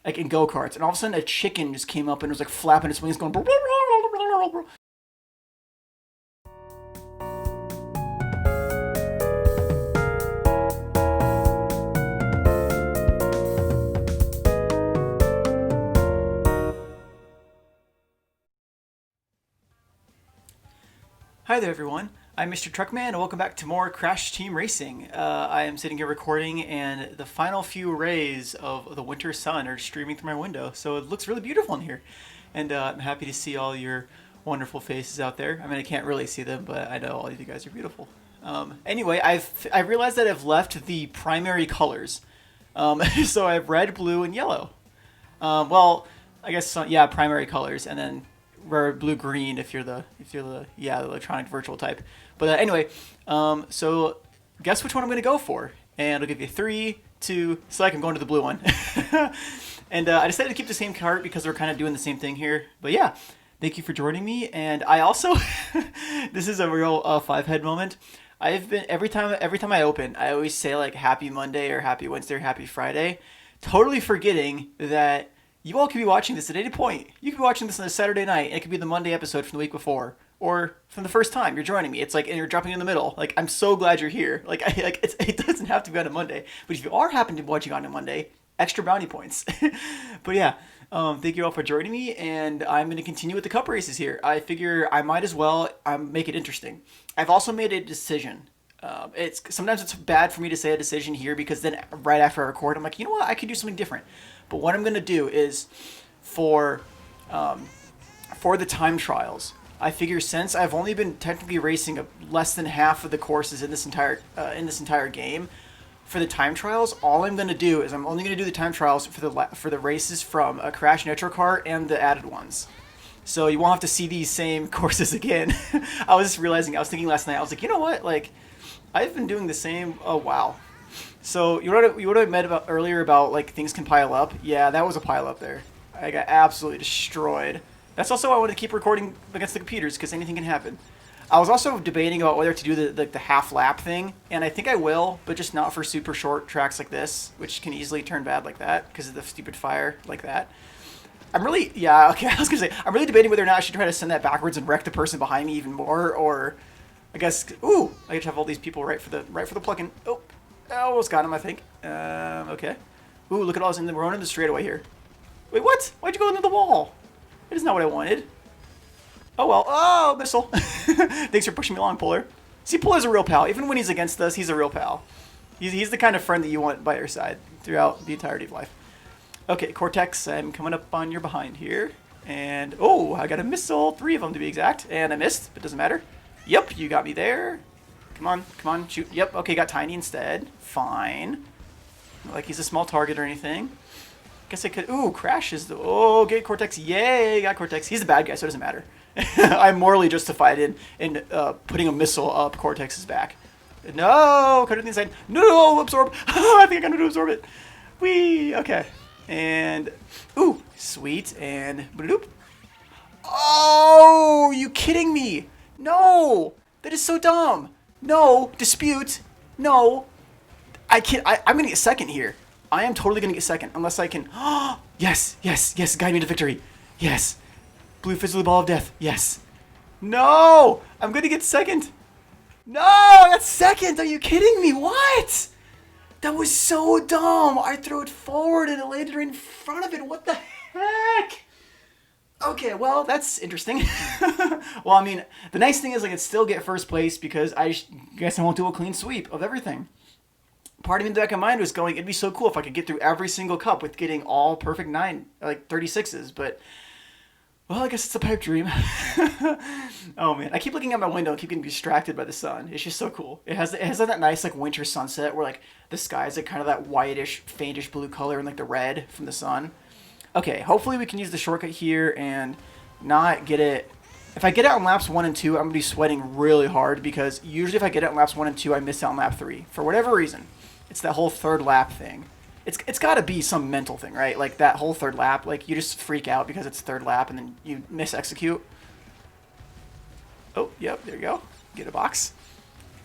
like in go-karts, and all of a sudden a chicken just came up and was like flapping its wings, going. Hi there, everyone. I'm Mr. Truckman, and welcome back to more Crash Team Racing. I am sitting here recording, and the final few rays of the winter sun are streaming through my window, so it looks really beautiful in here. And I'm happy to see all your wonderful faces out there. I mean, I can't really see them, but I know all of you guys are beautiful. Anyway, I realized that I've left the primary colors. So I have red, blue, and yellow. Well, I guess yeah, primary colors, and then red, blue, green if you're the the electronic virtual type. But anyway, so guess which one I'm gonna go for, and I'll give you 3, 2. Select. I'm going to the blue one, and I decided to keep the same cart because we're kind of doing the same thing here. But yeah, thank you for joining me, and I also this is a real five head moment. I've been every time I open, I always say like Happy Monday or Happy Wednesday or Happy Friday, totally forgetting that you all could be watching this at any point. You could be watching this on a Saturday night, and it could be the Monday episode from the week before, or from the first time you're joining me. It's like, and you're jumping in the middle. Like, I'm so glad you're here. Like, it doesn't have to be on a Monday, but if you are happen to be watching on a Monday, extra brownie points. But yeah, thank you all for joining me, and I'm going to continue with the cup races here. I figure I might as well make it interesting. I've also made a decision. Sometimes it's bad for me to say a decision here because then right after I record, I'm like, you know what, I could do something different. But what I'm going to do is for the time trials, I figure since I've only been technically racing less than half of the courses in this entire game, for the time trials, all I'm going to do is I'm only going to do the time trials for the races from a Crash Nitro Kart and the added ones. So you won't have to see these same courses again. I was thinking last night, I was like, you know what, like, I've been doing the same. Oh wow. So you would have met about earlier about like things can pile up. Yeah, that was a pile up there. I got absolutely destroyed. That's also why I want to keep recording against the computers because anything can happen. I was also debating about whether to do the half lap thing, and I think I will, but just not for super short tracks like this, which can easily turn bad like that because of the stupid fire like that. I'm really I'm really debating whether or not I should try to send that backwards and wreck the person behind me even more, or I guess I get to have all these people right for the plug-in. Oh. Almost got him, I think. Okay. Ooh, look at all this. We're running the straightaway here. Wait, what? Why'd you go into the wall? That is not what I wanted. Oh, well. Oh, missile. Thanks for pushing me along, Polar. See, Polar's a real pal. Even when he's against us, he's a real pal. He's the kind of friend that you want by your side throughout the entirety of life. Okay, Cortex, I'm coming up on your behind here. And, oh, I got a missile. 3 of them, to be exact. And I missed, but doesn't matter. Yep, you got me there. Come on, shoot. Yep, okay, got Tiny instead. Fine. Not like he's a small target or anything. Guess I could... Ooh, crashes. Oh, get Cortex. Yay, got Cortex. He's the bad guy, so it doesn't matter. I'm morally justified in putting a missile up Cortex's back. No, cut it inside. No, absorb. I think I got to absorb it. Whee, okay. And, ooh, sweet. And, bloop. Oh, you kidding me? No, that is so dumb. No, dispute. No, I can't. I'm gonna get second here. I am totally gonna get second unless I can. Yes, guide me to victory. Yes, blue fizzly ball of death. Yes. No, I'm gonna get second. No, I got second. Are you kidding me? What? That was so dumb. I threw it forward and it landed right in front of it. What the heck? Okay, well, that's interesting. Well, I mean, the nice thing is I can still get first place because I guess I won't do a clean sweep of everything. Part of me in the back of my mind was going, it'd be so cool if I could get through every single cup with getting all perfect 36s, but, well, I guess it's a pipe dream. Oh, man, I keep looking out my window and keep getting distracted by the sun. It's just so cool. It has that nice, like, winter sunset where, like, the sky is, like, kind of that whitish, faintish blue color and, like, the red from the sun. Okay, hopefully we can use the shortcut here and not get it. If I get it on laps 1 and 2, I'm going to be sweating really hard because usually if I get it on laps 1 and 2, I miss out on lap 3. For whatever reason. It's that whole third lap thing. It's got to be some mental thing, right? Like that whole third lap, like you just freak out because it's third lap and then you miss-execute. Oh, yep, there you go. Get a box.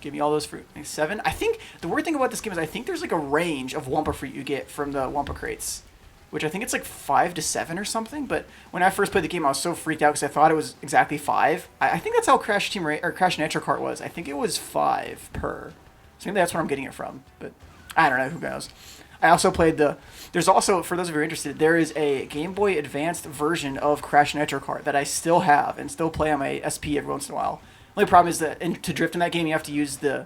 Give me all those fruit. 7. I think the weird thing about this game is I think there's like a range of Wumpa fruit you get from the Wumpa crates. which I think it's like 5 to 7 or something. But when I first played the game, I was so freaked out because I thought it was exactly 5. I think that's how Crash Nitro Kart was. I think it was 5 per. So maybe that's where I'm getting it from. But I don't know. Who knows? I also played the. There's also, for those of you who are interested, there is a Game Boy Advanced version of Crash Nitro Kart that I still have and still play on my SP every once in a while. The only problem is that to drift in that game, you have to use the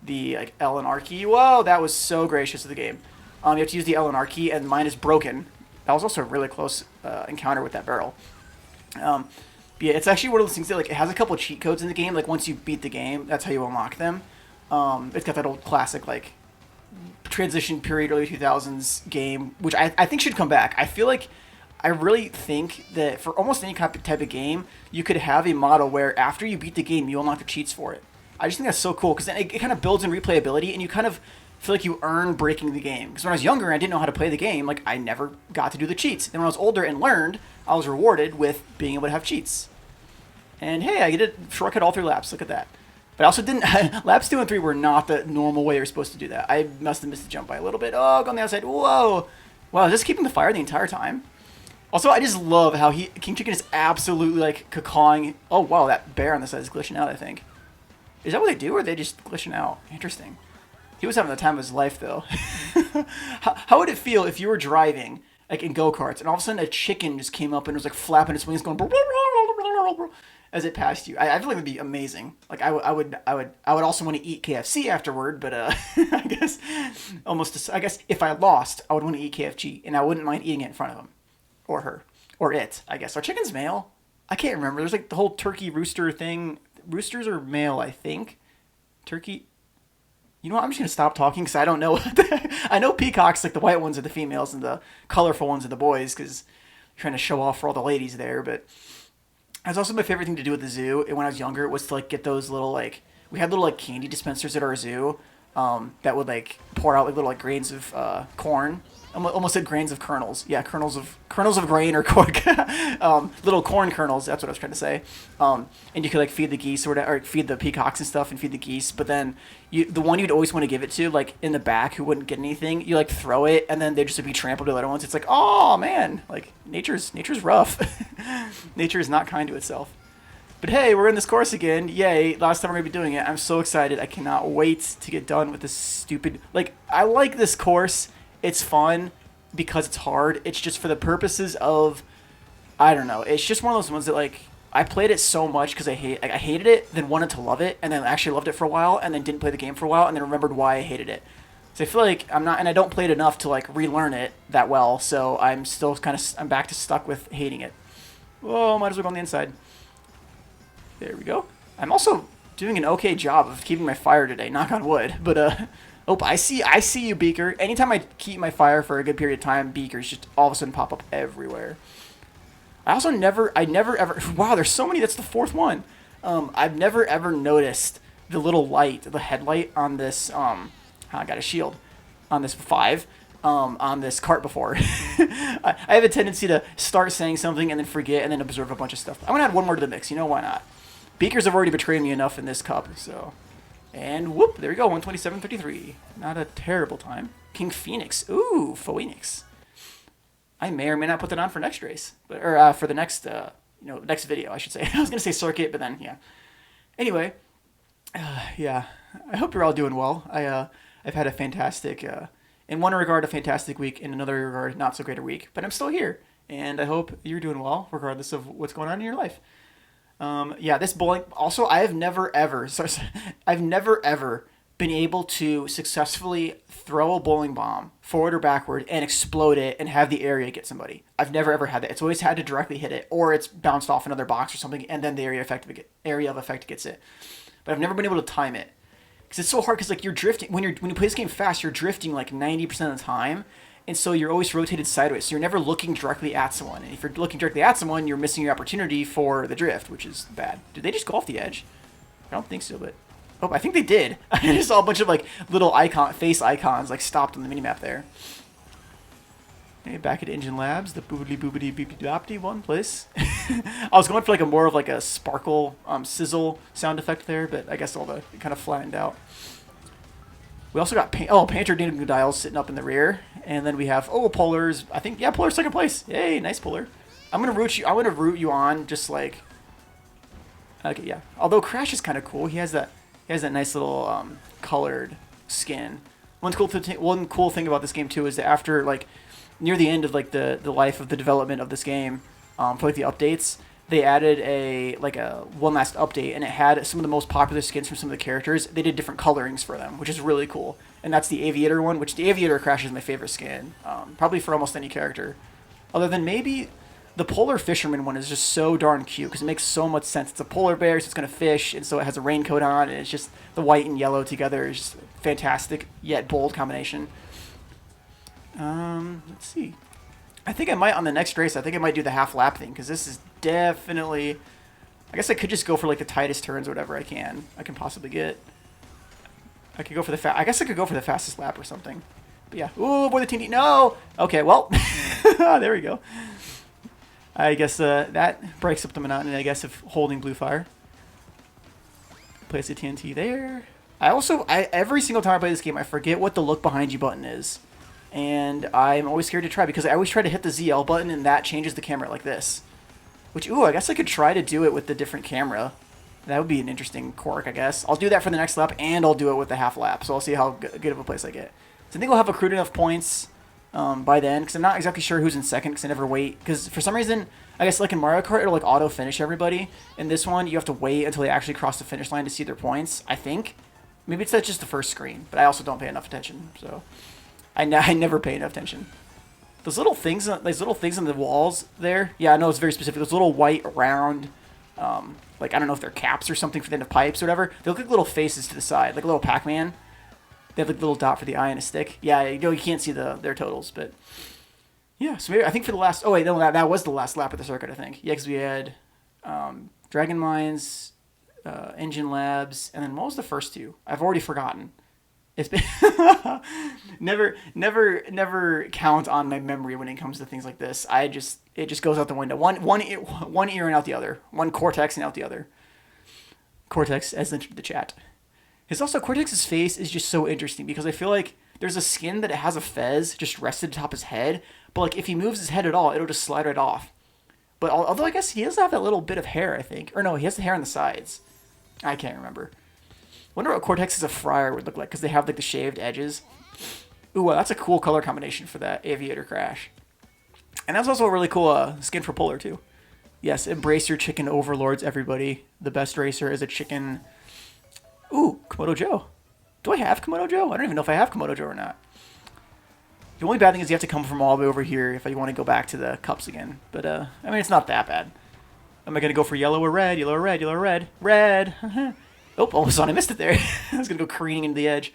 like L and R key. Whoa, that was so gracious of the game. You have to use the L and R key, and mine is broken. That was also a really close encounter with that barrel. But yeah, it's actually one of those things that like it has a couple of cheat codes in the game. Like once you beat the game, that's how you unlock them. It's got that old classic like transition period early 2000s game, which I think should come back. I really think that for almost any type of game, you could have a model where after you beat the game, you unlock the cheats for it. I just think that's so cool because then it kind of builds in replayability, and you kind of feel like you earn breaking the game. Because when I was younger and I didn't know how to play the game, like I never got to do the cheats. Then when I was older and learned, I was rewarded with being able to have cheats. And hey, I get a shortcut all through laps. Look at that. But I also didn't. Laps 2 and 3 were not the normal way you're supposed to do that. I must have missed the jump by a little bit. Oh, go on the outside. Whoa. Wow, just keeping the fire the entire time. Also, I just love how King Chicken is absolutely like cacawing. Oh, wow, that bear on the side is glitching out, I think. Is that what they do, or are they just glitching out? Interesting. He was having the time of his life, though. How would it feel if you were driving, like in go-karts, and all of a sudden a chicken just came up and was like flapping its wings, going as it passed you? I feel like it would be amazing. Like I would also want to eat KFC afterward, but I guess if I lost, I would want to eat KFC, and I wouldn't mind eating it in front of him, or her, or it. I guess are chickens male? I can't remember. There's like the whole turkey rooster thing. Roosters are male, I think. Turkey. You know what? I'm just gonna stop talking because I don't know. I know peacocks, like the white ones, are the females, and the colorful ones are the boys. Because you're trying to show off for all the ladies there. But that's also my favorite thing to do at the zoo. And when I was younger, was to like get those little like we had little like candy dispensers at our zoo that would like pour out like little like grains of corn. Almost said grains of kernels. Yeah, kernels of grain or corn. Little corn kernels. That's what I was trying to say. And you could like feed the geese or whatever, or feed the peacocks and stuff, and feed the geese. But then the one you'd always want to give it to, like in the back, who wouldn't get anything, you like throw it, and then they just be trampled to the other ones. It's like, oh man, like nature's rough. Nature is not kind to itself. But hey, we're in this course again. Yay, last time we're going to be doing it. I'm so excited. I cannot wait to get done with this stupid... Like, I like this course. It's fun because it's hard. It's just for the purposes of... I don't know. It's just one of those ones that, like, I played it so much because I hated it, then wanted to love it, and then actually loved it for a while, and then didn't play the game for a while, and then remembered why I hated it. So I feel like I'm not... And I don't play it enough to, like, relearn it that well, so I'm still kind of... I'm back to stuck with hating it. Whoa, might as well go on the inside. There we go. I'm also doing an okay job of keeping my fire today, knock on wood. But, oh, I see you, Beaker. Anytime I keep my fire for a good period of time, Beakers just all of a sudden pop up everywhere. I never ever, wow, there's so many, that's the fourth one. I've never ever noticed the little light, the headlight on this, I got a shield, on this 5. On this cart before. I have a tendency to start saying something and then forget and then observe a bunch of stuff. I'm going to add one more to the mix. You know, why not? Beakers have already betrayed me enough in this cup, so... And whoop, there we go, 127.33. Not a terrible time. King Phoenix. Ooh, Phoenix. I may or may not put that on for next race. Or for the next, next video, I should say. I was going to say circuit, but then, yeah. Anyway, yeah. I hope you're all doing well. I've had a fantastic... in one regard, a fantastic week. In another regard, not so great a week. But I'm still here. And I hope you're doing well, regardless of what's going on in your life. Yeah, this bowling... Also, I've never ever been able to successfully throw a bowling bomb forward or backward and explode it and have the area get somebody. I've never ever had that. It's always had to directly hit it, or it's bounced off another box or something, and then the area of effect gets it. But I've never been able to time it. Because it's so hard, because like you're drifting when you play this game fast, you're drifting like 90% of the time, and so you're always rotated sideways. So you're never looking directly at someone. And if you're looking directly at someone, you're missing your opportunity for the drift, which is bad. Did they just go off the edge? I don't think so, but I think they did. I just saw a bunch of like little face icons like stopped on the minimap there. Okay, back at Engine Labs, the boobity one place. I was going for like a more of like a sparkle sizzle sound effect there, but I guess it kind of flattened out. We also got Panther Dials sitting up in the rear, and then we have Polar's. I think Polar's second place. Yay, nice Polar. I'm gonna root you. I want to root you on just like. Okay, yeah. Although Crash is kind of cool. He has that nice little colored skin. One cool thing about this game too is that after like near the end of like the life of the development of this game, for like the updates, they added a one last update, and it had some of the most popular skins from some of the characters. They did different colorings for them, which is really cool. And that's the Aviator one, which the Aviator Crash is my favorite skin, probably for almost any character, other than maybe the Polar Fisherman one is just so darn cute because it makes so much sense. It's a polar bear, so it's gonna fish, and so it has a raincoat on, and it's just the white and yellow together is just fantastic yet bold combination. Let's see. I think I might on the next race. I think I might do the half lap thing because this is definitely. I guess I could just go for like the tightest turns or whatever I can possibly get. I could go for I guess I could go for the fastest lap or something. But yeah. Ooh, boy, the TNT. No. Okay. Well, there we go. I guess that breaks up the monotony, I guess, of holding blue fire. Place the TNT there. Every single time I play this game, I forget what the look behind you button is. And I'm always scared to try because I always try to hit the ZL button and that changes the camera like this. Which, I guess I could try to do it with the different camera. That would be an interesting quirk, I guess. I'll do that for the next lap and I'll do it with the half lap. So I'll see how good of a place I get. So I think we'll have accrued enough points by then, because I'm not exactly sure who's in second, because I never wait. Because for some reason, I guess like in Mario Kart, it'll like auto finish everybody. In this one, you have to wait until they actually cross the finish line to see their points. I think maybe it's just the first screen, but I also don't pay enough attention, so I never pay enough attention. Those little things on the walls there. Yeah, I know it's very specific. Those little white round, like I don't know if they're caps or something for the end of pipes or whatever. They look like little faces to the side, like a little Pac-Man. They have like a little dot for the eye and a stick. Yeah, you can't see their totals, but yeah. So maybe I think for the last. Oh wait, no, that was the last lap of the circuit, I think. Yeah, because we had Dragon Mines, Engine Labs, and then what was the first two? I've already forgotten. It's been never count on my memory when it comes to things like this. It just goes out the window. One ear and out the other. One cortex and out the other. Cortex as the chat. Because also Cortex's face is just so interesting because I feel like there's a skin that it has a fez just rested atop his head, but like if he moves his head at all, it'll just slide right off. But although I guess he does have that little bit of hair, I think. Or no, he has the hair on the sides. I can't remember. Wonder what Cortex as a Friar would look like because they have like the shaved edges. Ooh, well, that's a cool color combination for that Aviator Crash. And that's also a really cool skin for Polar too. Yes, embrace your chicken overlords, everybody. The best racer is a chicken. Ooh, Komodo Joe. Do I have Komodo Joe? I don't even know if I have Komodo Joe or not. The only bad thing is you have to come from all the way over here if you want to go back to the cups again. But, I mean, it's not that bad. Am I going to go for yellow or red? Yellow or red? Yellow or red? Red! Oh, all of a sudden I missed it there. I was going to go careening into the edge.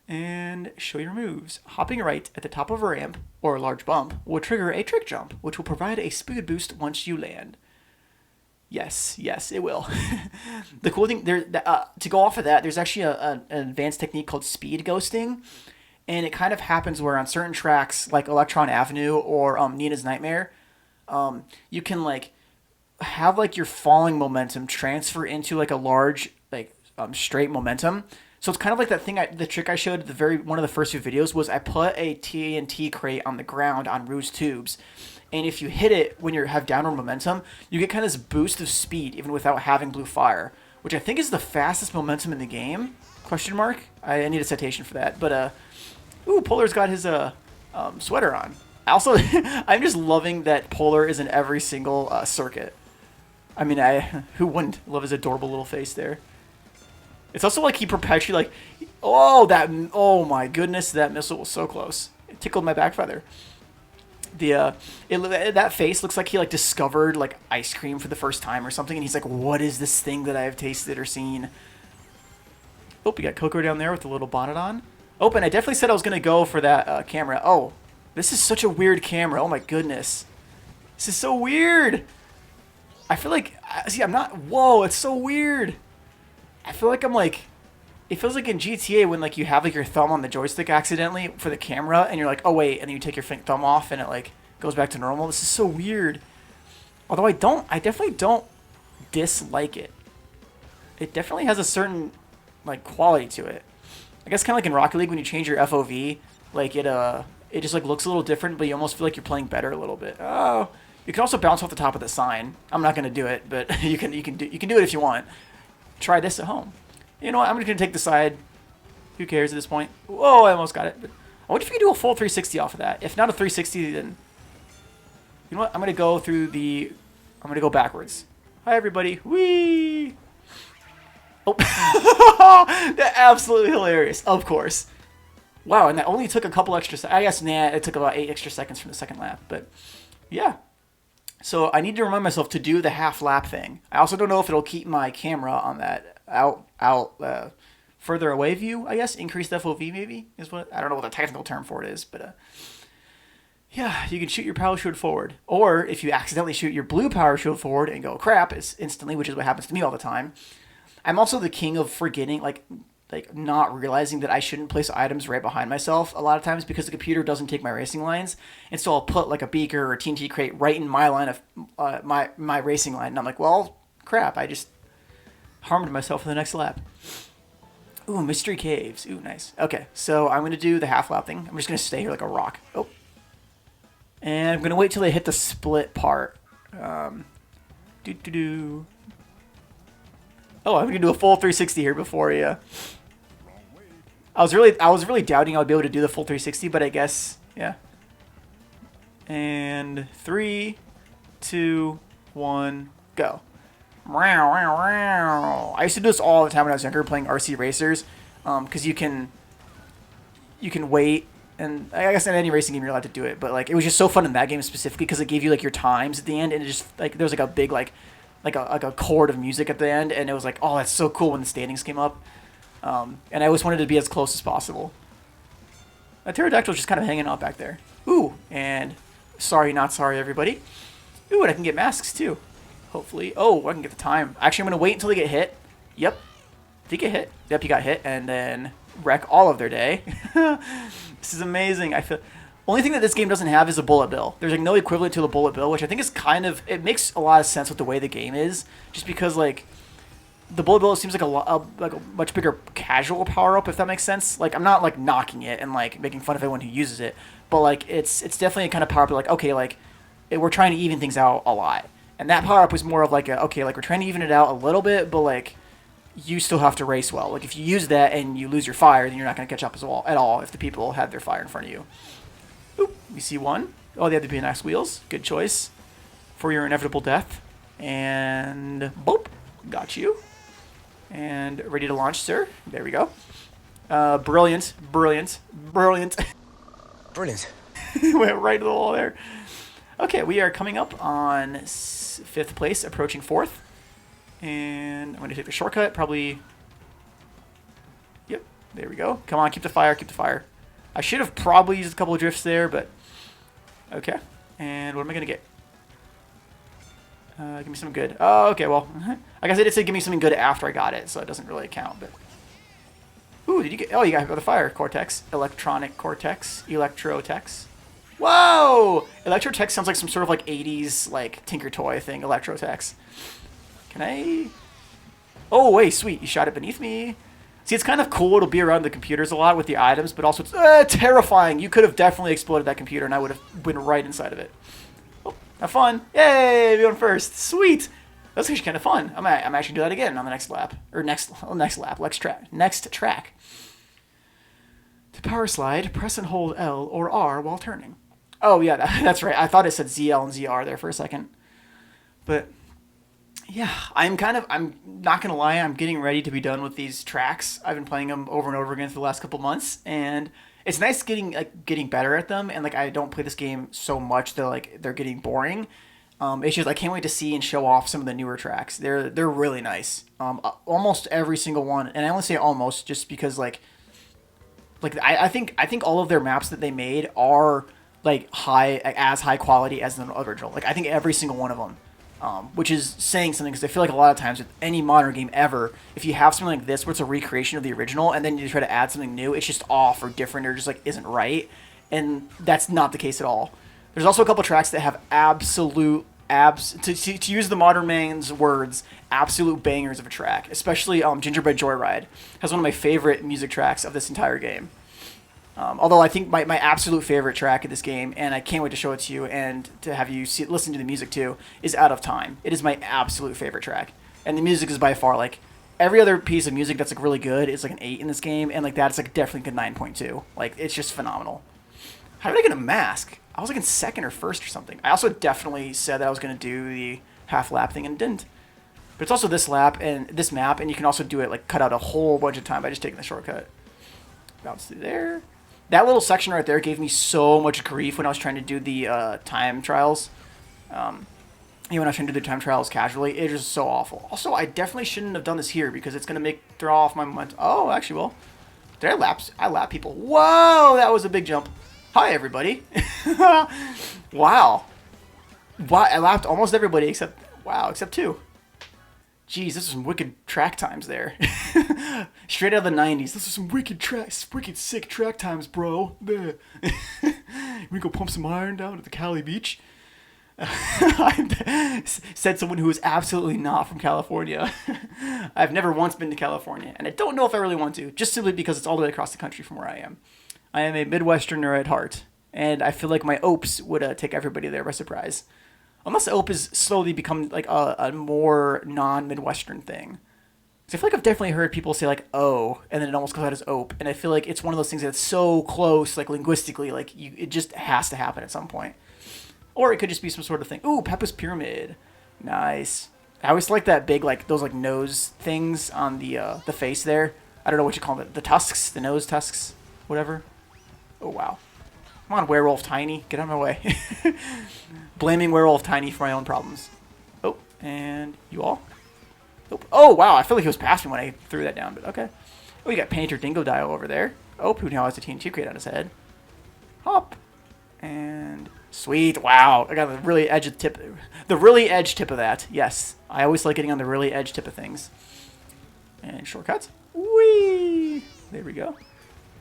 And show your moves. Hopping right at the top of a ramp, or a large bump, will trigger a trick jump, which will provide a speed boost once you land. Yes, it will. The cool thing, to go off of that, there's actually an advanced technique called speed ghosting, and it kind of happens where on certain tracks, like Electron Avenue or Nina's Nightmare, you can like have like your falling momentum transfer into like a large like straight momentum. So it's kind of like that thing, the trick I showed at one of the first few videos was I put a TNT crate on the ground on Rouge tubes. And if you hit it when you have downward momentum, you get kind of this boost of speed even without having blue fire, which I think is the fastest momentum in the game. Question mark? I need a citation for that. But Polar's got his sweater on. Also, I'm just loving that Polar is in every single circuit. I mean, who wouldn't love his adorable little face there? It's also like he perpetually like, oh my goodness, that missile was so close. It tickled my back feather. That face looks like he like discovered like ice cream for the first time or something, and he's like, what is this thing that I have tasted or seen? Oh, we got Coco down there with the little bonnet on. Oh, and I definitely said I was gonna go for that camera. Oh, this is such a weird camera. Oh my goodness, this is so weird. I feel like I'm not. Whoa, it's so weird. I feel like I'm like. It feels like in GTA when like you have like your thumb on the joystick accidentally for the camera and you're like, oh wait, and then you take your thumb off and it like goes back to normal. This is so weird. Although I definitely don't dislike it. It definitely has a certain like quality to it. I guess kind of like in Rocket League when you change your FOV, like it just like looks a little different, but you almost feel like you're playing better a little bit. Oh, you can also bounce off the top of the sign. I'm not gonna do it, but you can do it if you want. Try this at home. You know what? I'm just gonna take the side. Who cares at this point? Whoa, I almost got it. But I wonder if you can do a full 360 off of that. If not a 360, then you know what? I'm gonna go backwards. Hi everybody. Whee! Oh, that's absolutely hilarious. Of course. Wow, and that only took a couple extra. I guess it took about 8 extra seconds from the second lap, but yeah. So I need to remind myself to do the half lap thing. I also don't know if it'll keep my camera on that further away view. I guess increased FOV maybe is what I don't know what the technical term for it is, but yeah, you can shoot your power shield forward, or if you accidentally shoot your blue power shield forward and go crap, it's instantly, which is what happens to me all the time. I'm also the king of forgetting, like not realizing that I shouldn't place items right behind myself a lot of times because the computer doesn't take my racing lines, and so I'll put like a beaker or a TNT crate right in my line of my racing line, and I'm like, well, crap, I just harmed myself for the next lap. Ooh, mystery caves. Ooh, nice. Okay, so I'm gonna do the half lap thing. I'm just gonna stay here like a rock. Oh, and I'm gonna wait till they hit the split part. Oh, I'm gonna do a full 360 here before you. I was really doubting I would be able to do the full 360, but I guess yeah. And 3, 2, 1, go. I used to do this all the time when I was younger playing RC Racers, because you can wait, and I guess in any racing game you're allowed to do it, but like it was just so fun in that game specifically because it gave you like your times at the end, and it just like there was like a big like a chord of music at the end, and it was like, oh, that's so cool when the standings came up, and I always wanted to be as close as possible. A pterodactyl's just kind of hanging out back there. Ooh, and sorry, not sorry, everybody. Ooh, and I can get masks too. Hopefully. Oh, I can get the time. Actually, I'm going to wait until they get hit. Yep. Did you get hit? Yep, you got hit. And then wreck all of their day. This is amazing. I feel... Only thing that this game doesn't have is a bullet bill. There's like no equivalent to a bullet bill, which I think is kind of... It makes a lot of sense with the way the game is. Just because, like... The bullet bill seems like a much bigger casual power-up, if that makes sense. Like, I'm not, like, knocking it and, like, making fun of everyone who uses it. But, like, it's definitely a kind of power-up. Like, okay, like, we're trying to even things out a lot. And that power-up was more of like okay, like we're trying to even it out a little bit, but like you still have to race well. Like if you use that and you lose your fire, then you're not going to catch up at all if the people have their fire in front of you. Oop, we see one. Oh, they have the BNX wheels. Good choice for your inevitable death. And boop, got you. And ready to launch, sir. There we go. Brilliant. Brilliant. Went right to the wall there. Okay, we are coming up on 5th place, approaching 4th. And I'm going to take the shortcut, probably... Yep, there we go. Come on, keep the fire, keep the fire. I should have probably used a couple of drifts there, but... Okay, and what am I going to get? Give me something good. Oh, okay, well, I guess I did say give me something good after I got it, so it doesn't really count, but... Ooh, did you get... Oh, you got the fire. Cortex. Electronic Cortex. Electrotex. Whoa! Electrotex sounds like some sort of like 80s like Tinker Toy thing. Electrotex. Can I... Oh, wait, sweet. You shot it beneath me. See, it's kind of cool to be around the computers a lot with the items, but also it's terrifying. You could have definitely exploded that computer and I would have been right inside of it. Oh, have fun. Yay, we went first. Sweet. That's actually kind of fun. I'm actually do that again on the next lap. Or next track. To power slide, press and hold L or R while turning. Oh, yeah, that's right. I thought it said ZL and ZR there for a second. But, yeah, I'm not going to lie, I'm getting ready to be done with these tracks. I've been playing them over and over again for the last couple months, and it's nice getting better at them, and, like, I don't play this game so much that, like, they're getting boring. It's just I can't wait to see and show off some of the newer tracks. They're really nice. Almost every single one, and I only say almost just because, like I think all of their maps that they made are like as high quality as the original. Like I think every single one of them, which is saying something because I feel like a lot of times with any modern game ever, if you have something like this where it's a recreation of the original and then you try to add something new, it's just off or different or just like isn't right, and that's not the case at all. There's also a couple tracks that have absolute to use the modern man's words, absolute bangers of a track. Especially Gingerbread Joyride has one of my favorite music tracks of this entire game. Although I think my absolute favorite track of this game, and I can't wait to show it to you and to have you listen to the music too, is Out of Time. It is my absolute favorite track. And the music is by far, like, every other piece of music that's, like, really good is, like, an 8 in this game, and, like, that's, like, definitely a 9.2. Like, it's just phenomenal. How did I get a mask? I was, like, in second or first or something. I also definitely said that I was going to do the half lap thing and didn't. But it's also this map, and you can also do it, like, cut out a whole bunch of time by just taking the shortcut. Bounce through there. That little section right there gave me so much grief when I was trying to do the time trials. When I was trying to do the time trials casually, it is so awful. Also, I definitely shouldn't have done this here because it's going to throw off my momentum. Oh, actually, well, did I lap people? Whoa, that was a big jump. Hi, everybody. Wow. I lapped almost everybody except 2. Jeez, this is some wicked track times there. Straight out of the 90s. This is some wicked sick track times, bro. We go pump some iron down at the Cali Beach. Said someone who is absolutely not from California. I've never once been to California, and I don't know if I really want to, just simply because it's all the way across the country from where I am. I am a Midwesterner at heart, and I feel like my opes would take everybody there by surprise. Unless OPE has slowly become like a more non-Midwestern thing. Because I feel like I've definitely heard people say like "oh" and then it almost comes out as "ope," and I feel like it's one of those things that's so close, like linguistically, like it just has to happen at some point. Or it could just be some sort of thing. Ooh, Peppa's Pyramid, nice. I always like that big like those like nose things on the face there. I don't know what you call them, the tusks, the nose tusks, whatever. Oh wow. Come on, Werewolf Tiny, get out of my way. Blaming Werewolf Tiny for my own problems. Oh, and you all? Nope. Oh, wow, I feel like he was past me when I threw that down, but okay. Oh, you got Painter Dingodile over there. Oh, who now has a TNT crate on his head. Hop. And sweet, wow. I got the really edge tip of that. Yes, I always like getting on the really edge tip of things. And shortcuts. Whee! There we go.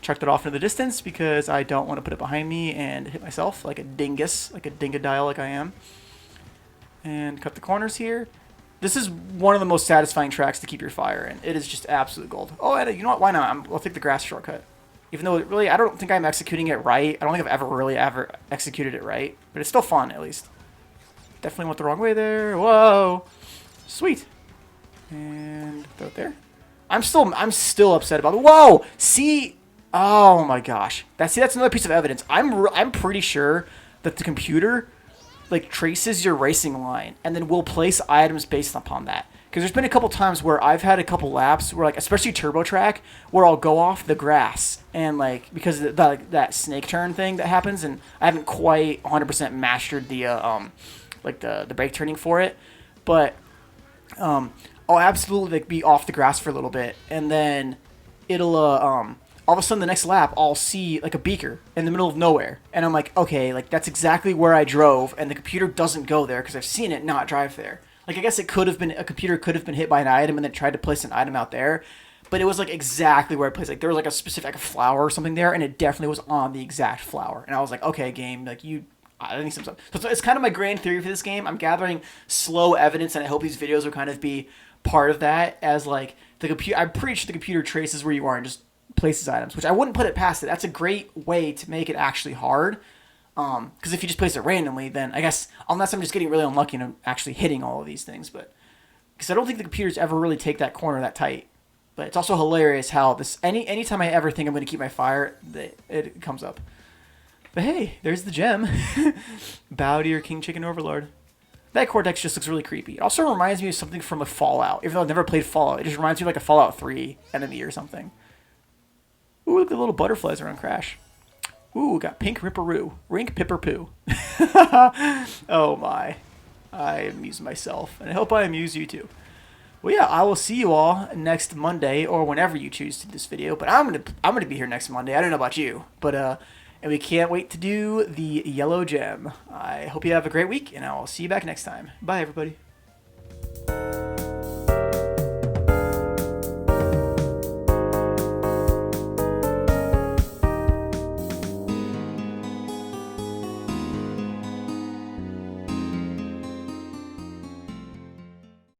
Chucked it off into the distance because I don't want to put it behind me and hit myself like a dingus, like a dingodile like I am. And cut the corners here. This is one of the most satisfying tracks to keep your fire in. It is just absolute gold. Oh, and you know what? Why not? I'll take the grass shortcut. Even though I don't think I'm executing it right. I don't think I've ever executed it right. But it's still fun, at least. Definitely went the wrong way there. Whoa. Sweet. And throw it there. I'm still upset about it. Whoa! See... Oh my gosh. That's another piece of evidence. I'm pretty sure that the computer like traces your racing line and then will place items based upon that. Because there's been a couple times where I've had a couple laps where like especially Turbo Track where I'll go off the grass and like because of that snake turn thing that happens and I haven't quite 100% mastered the the brake turning for it, but I'll absolutely like be off the grass for a little bit and then it'll all of a sudden the next lap I'll see like a beaker in the middle of nowhere and I'm like, okay, like that's exactly where I drove and the computer doesn't go there because I've seen it not drive there. Like I guess a computer could have been hit by an item and then tried to place an item out there, but it was like exactly where I placed. Like there was like a specific flower or something there and it definitely was on the exact flower. And I was like, okay, game, like I need some stuff. So it's kind of my grand theory for this game. I'm gathering slow evidence and I hope these videos will kind of be part of that as like the computer. I'm pretty sure the computer traces where you are and just places items, which I wouldn't put it past it. That's a great way to make it actually hard. Because if you just place it randomly, then I guess, unless I'm just getting really unlucky and I'm actually hitting all of these things, but because I don't think the computers ever really take that corner that tight. But it's also hilarious how this anytime I ever think I'm going to keep my fire, it comes up. But hey, there's the gem. Bow to your King Chicken Overlord. That Cortex just looks really creepy. It also reminds me of something from a Fallout. Even though I've never played Fallout, it just reminds me of like a Fallout 3 enemy or something. Ooh, look at the little butterflies around Crash. Ooh, got Pink Ripperoo. Rink Pipperpoo. Oh my. I amuse myself, and I hope I amuse you too. Well, yeah, I will see you all next Monday, or whenever you choose to do this video, but I'm gonna be here next Monday. I don't know about you, but and we can't wait to do the yellow gem. I hope you have a great week, and I'll see you back next time. Bye, everybody.